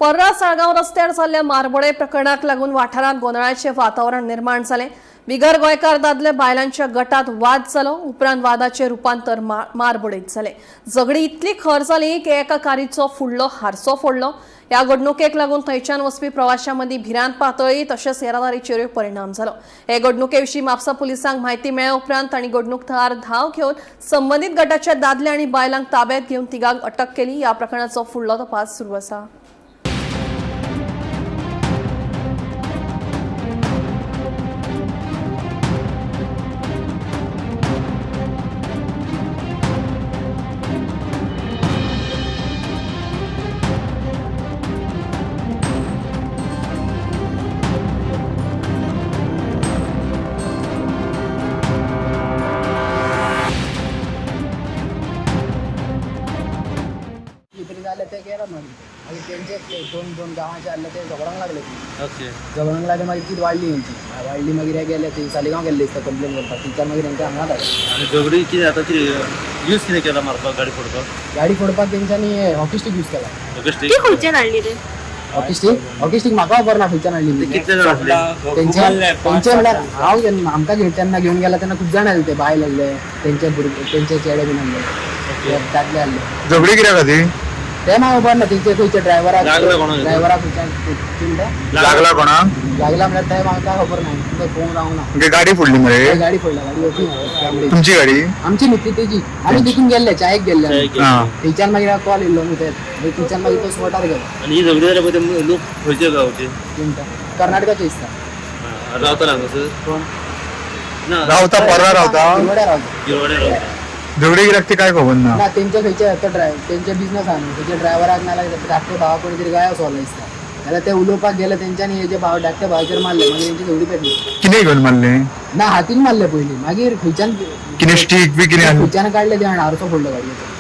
पर्रा साळगाव रस्त्यार जाल्ल्या मारबोळे प्रकरणाक लागून वाठारात गोंधळाचे वातावरण निर्माण जाले। बिगर गोंयकार दादले बायलांच्या गटात वाद जालो, उपरांत वादाचे रुपांतर मारबोळीत जाले। झगडी इतली खर जाली की एका कारीचो फुडलो हारसो फोडलो। ह्या घडणुकेक लागून थंयच्यान वचपी प्रवाशांमदी भिरांत पातळी तशेंच येरादारीचेरूय परिणाम जालो। हे घडणुके विशीं म्हापसा पुलिसांक म्हायती मेळ्ळे उपरांत तांणी घडणूक थळार धाव घेवन संबंदीत गटाच्या दादले आनी बायलांक ताब्यात घेवन तिगांक अटक केली। ह्या प्रकरणाचो फुडलो तपास सुरू आसा। ते गेला मागीर तेंचे दोन गांवाचे आसले ते झगडोंक लागले ओके झगडोंक लागले मागीर ती वाडली तेंची मागीर हे गेले ती सालिगांव गेल्ले दिसता कंप्लेन करपाक टीचर मागीर तेंच्या हांगा धाडले। आणि झगडी कितें जाता कितें यूज कितें केला मारपाक गाडी फोडपाक तेंच्यांनी हॉकी स्टीक यूज केला। ओके ती खंयच्यान हाडली रे? हॉकी स्टीक म्हाका खबर ना खंयच्यान हाडली कितले जाण आसले तेंचे म्हणल्यार हांव आमकां तेन्ना घेवन गेला तेन्ना खूब जाण आसले ते बायल आसले तेंचे चेडे बीन आसले दादले आसले। झगडी कित्याक खाती ते म्हाका खबर ना तेंचे खंयचे ड्रायव्हराक लागला लागला कोणाक लागला म्हणल्यार ते म्हाका खबर ना ते फोन रावंक ना। म्हणजे गाडी फोडली मरे गाडी फोडला गाडी ओपी तुमची गाडी आमची न्ही तेजी आमी देखून गेल्ले चायेक गेल्ले हा थंयच्यान मागीर कॉल येयलो न्हू ते थंयच्यान मागीर तो स्पॉटार गेलो। आणि ही झगडी जाल्या पळय लोक खंयचे गांवचे कर्नाटकाचे दिसता रावता हांगासर कोण ना रावता पर्रा रावता तिवड्या रावता गिरवाड्या रावता झगडी कित्याक ती काय खबर ना ना तेंचे खंयचे तेंचे बिझनस आहा न्हू तेंचे ड्रायव्हराक नाल्यार धाकटे भावा कोणी तरी गायो सोरला दिसता जाल्यार ते उलोवपाक गेले तेंच्यांनी हेजे भाव धाकटे भावाचेर मारले मागीर तेंची झगडी पेटली। कितें घेवन मारले ना हातीन मारले पयलीं मागीर खंयच्यान कितें स्टीक बी कितें खंयच्यान काडले ते हारसो फोडलो गाडयेचो।